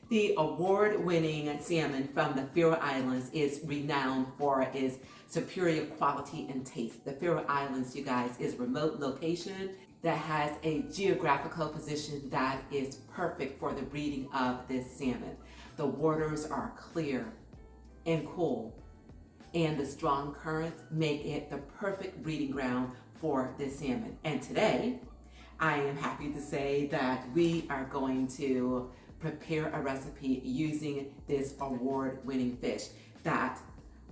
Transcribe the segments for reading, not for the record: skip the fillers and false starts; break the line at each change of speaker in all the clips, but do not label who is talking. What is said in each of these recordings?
The award-winning salmon from the Faroe Islands is renowned for its superior quality and taste. The Faroe Islands, you guys, is a remote location that has a geographical position that is perfect for the breeding of this salmon. The waters are clear and cool, and the strong currents make it the perfect breeding ground for this salmon. And today, I am happy to say that we are going to prepare a recipe using this award-winning fish that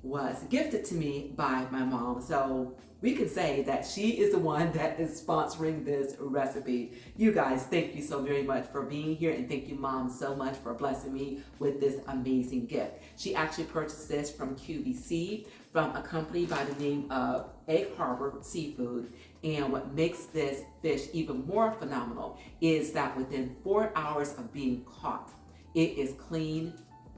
was gifted to me by my mom. So we can say that she is the one that is sponsoring this recipe. You guys, thank you so very much for being here, and thank you, Mom, so much for blessing me with this amazing gift. She actually purchased this from QVC, from a company by the name of Egg Harbor Seafood. And what makes this fish even more phenomenal is that within 4 hours of being caught, it is clean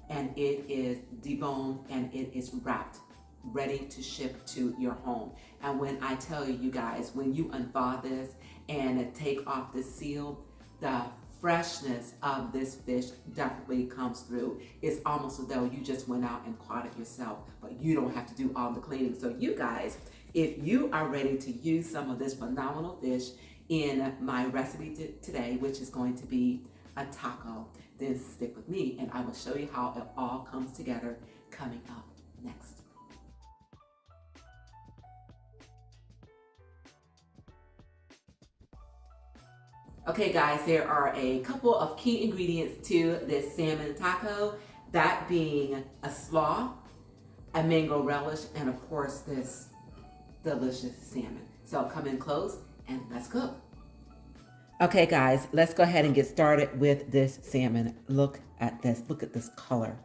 and it is deboned and it is wrapped, ready to ship to your home. And when I tell you, you guys, when you unthaw this and take off the seal, the freshness of this fish definitely comes through. It's almost as though you just went out and caught it yourself, but you don't have to do all the cleaning. So you guys, if you are ready to use some of this phenomenal fish in my recipe today, which is going to be a taco, then stick with me and I will show you how it all comes together coming up next. Okay guys, there are a couple of key ingredients to this salmon taco, that being a slaw, a mango relish, and of course this delicious salmon. So come in close and let's cook. Okay guys, let's go ahead and get started with this salmon. Look at this color.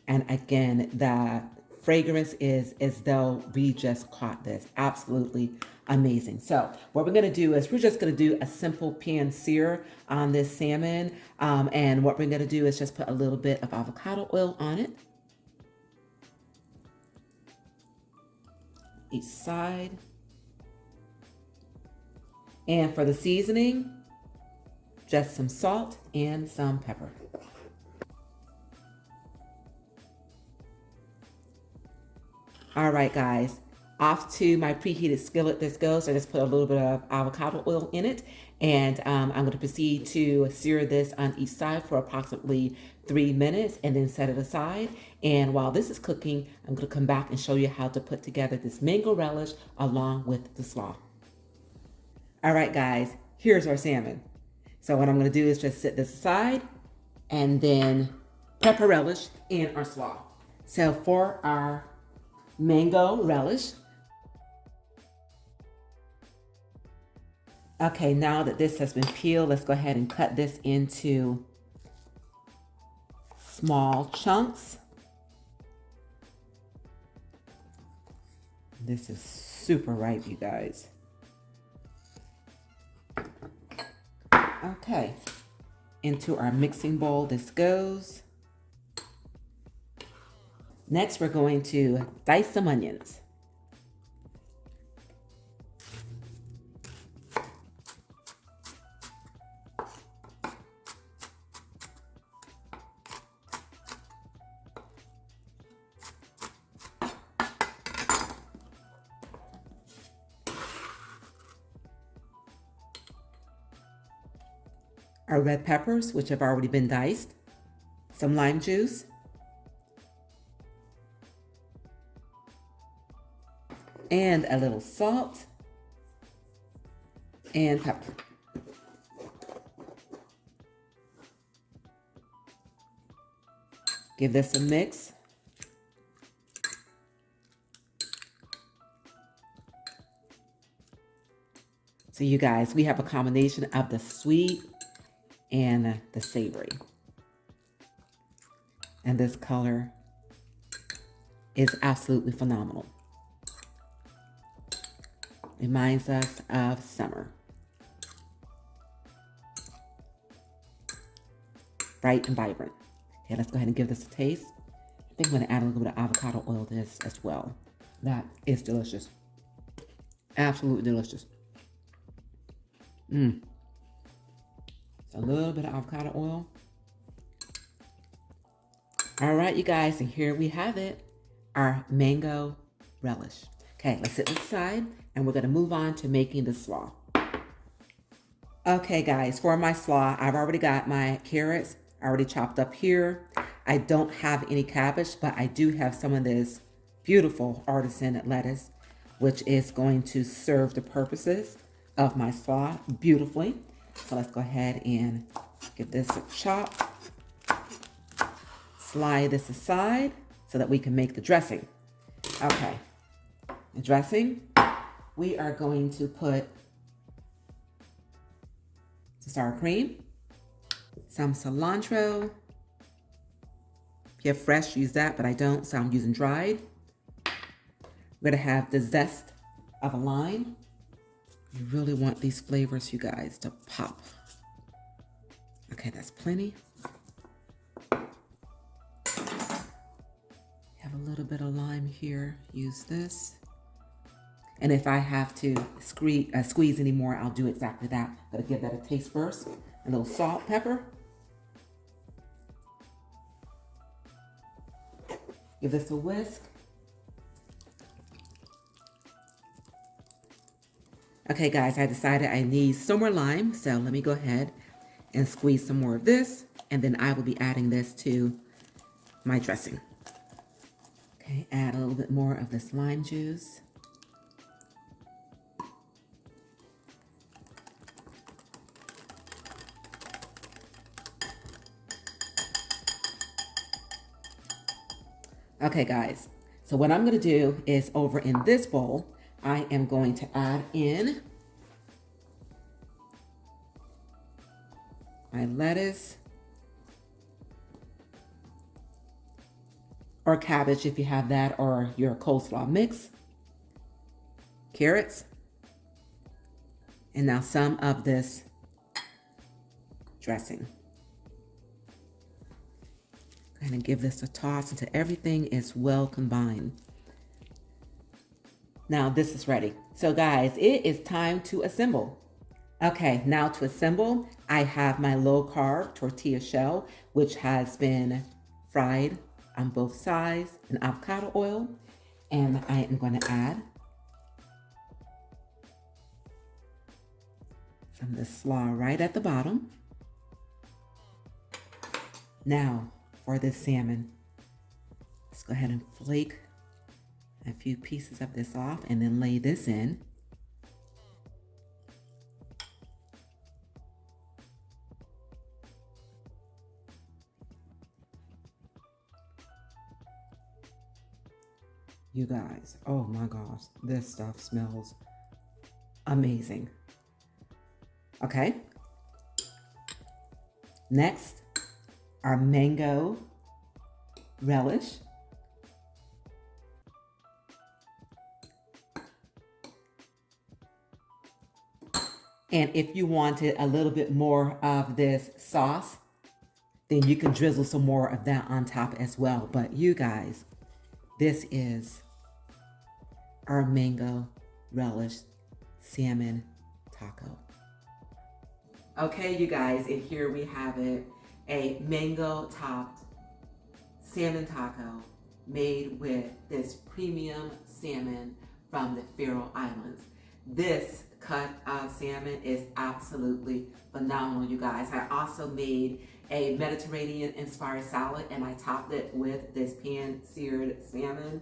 And again, the fragrance is as though we just caught this. Absolutely amazing. So what we're gonna do is we're just gonna do a simple pan sear on this salmon. And what we're gonna do is just put a little bit of avocado oil on it. Each side. And for the seasoning, just some salt and some pepper. All right, guys, off to my preheated skillet this goes. I just put a little bit of avocado oil in it, and I'm going to proceed to sear this on each side for approximately 3 minutes and then set it aside. And while this is cooking, I'm going to come back and show you how to put together this mango relish along with the slaw. All right, guys, here's our salmon. So what I'm going to do is just set this aside and then pepper relish and our slaw. So for our mango relish, okay, now that this has been peeled, let's go ahead and cut this into small chunks. This is super ripe, you guys. Okay, into our mixing bowl this goes. Next, we're going to dice some onions. Our red peppers, which have already been diced, some lime juice, and a little salt and pepper. Give this a mix. So you guys, we have a combination of the sweet and the savory. And this color is absolutely phenomenal. Reminds us of summer. Bright and vibrant. Okay, let's go ahead and give this a taste. I think I'm going to add a little bit of avocado oil to this as well. That is delicious. Absolutely delicious. A little bit of avocado oil. All right, you guys, and here we have it, our mango relish. Okay, let's set this aside, and we're gonna move on to making the slaw. Okay, guys, for my slaw, I've already got my carrots already chopped up here. I don't have any cabbage, but I do have some of this beautiful artisan lettuce, which is going to serve the purposes of my slaw beautifully. So let's go ahead and give this a chop. Slide this aside so that we can make the dressing. Okay, the dressing, we are going to put some sour cream, some cilantro. If you have fresh, use that, but I don't, so I'm using dried. We're gonna have the zest of a lime. You really want these flavors, you guys, to pop. Okay, that's plenty. Have a little bit of lime here, use this. And if I have to squeeze any more, I'll do exactly that. Gotta give that a taste first. A little salt, pepper. Give this a whisk. Okay, guys, I decided I need some more lime, so let me go ahead and squeeze some more of this, and then I will be adding this to my dressing. Okay, add a little bit more of this lime juice. Okay, guys, so what I'm gonna do is over in this bowl, I am going to add in my lettuce or cabbage if you have that, or your coleslaw mix, carrots, and now some of this dressing. Go ahead and give this a toss until everything is well combined. Now this is ready. So guys, it is time to assemble. Okay, now to assemble, I have my low carb tortilla shell, which has been fried on both sides in avocado oil. And I am going to add some of the slaw right at the bottom. Now for this salmon, let's go ahead and flake a few pieces of this off and then lay this in. You guys, oh my gosh, this stuff smells amazing. Okay. Next, our mango relish. And if you wanted a little bit more of this sauce, then you can drizzle some more of that on top as well. But you guys, this is our mango relish salmon taco. Okay, you guys, and here we have it, a mango topped salmon taco made with this premium salmon from the Faroe Islands. This cut of salmon is absolutely phenomenal, you guys. I also made a Mediterranean inspired salad and I topped it with this pan seared salmon.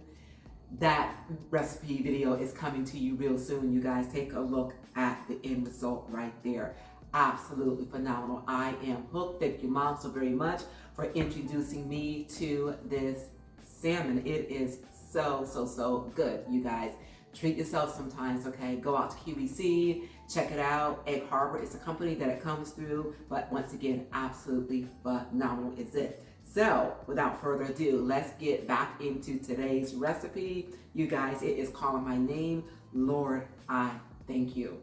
That recipe video is coming to you real soon, you guys. Take a look at the end result right there. Absolutely phenomenal. I am hooked. Thank you, Mom, so very much for introducing me to this salmon. It is so good, you guys. Treat yourself sometimes, okay? Go out to QVC, check it out. Egg Harbor is a company that it comes through, but once again, absolutely phenomenal is it. So, without further ado, let's get back into today's recipe. You guys, it is calling my name. Lord, I thank you.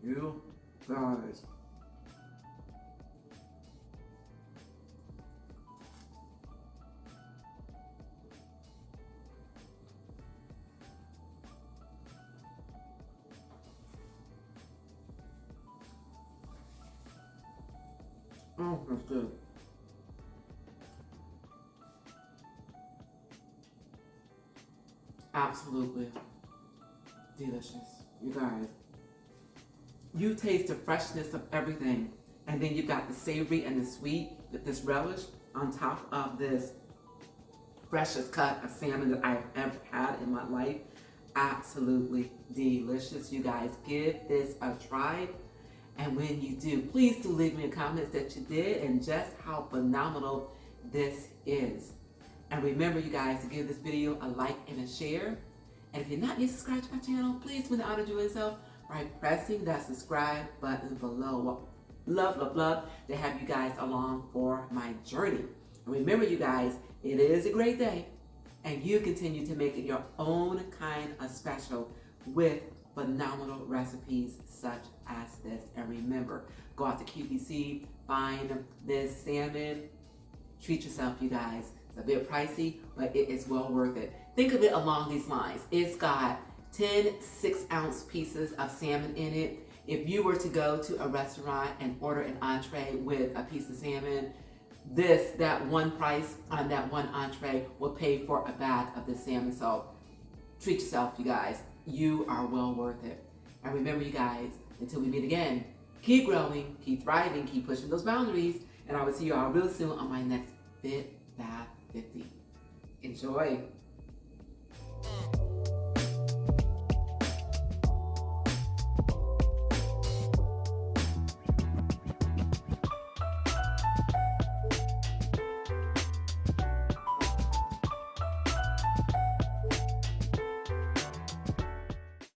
You guys, That's good. Absolutely delicious, you guys. You taste the freshness of everything, and then you've got the savory and the sweet with this relish on top of this freshest cut of salmon that I've ever had in my life. Absolutely delicious, you guys. Give this a try, and when you do, please do leave me a comment that you did and just how phenomenal this is. And remember, you guys, to give this video a like and a share. And if you're not yet subscribed to my channel, please do the honor to yourself by pressing that subscribe button below. Love, love, love to have you guys along for my journey. And remember, you guys, it is a great day, and you continue to make it your own kind of special with phenomenal recipes such as this. And remember, go out to QVC, find this salmon, treat yourself, you guys. It's a bit pricey, but it is well worth it. Think of it along these lines. It's got 10 6-ounce pieces of salmon in it. If you were to go to a restaurant and order an entree with a piece of salmon, that one price on that one entree will pay for a bag of the salmon. So treat yourself, you guys. You are well worth it. And remember, you guys, until we meet again, keep growing, keep thriving, keep pushing those boundaries. And I will see you all real soon on my next Fit Fab 50. Enjoy.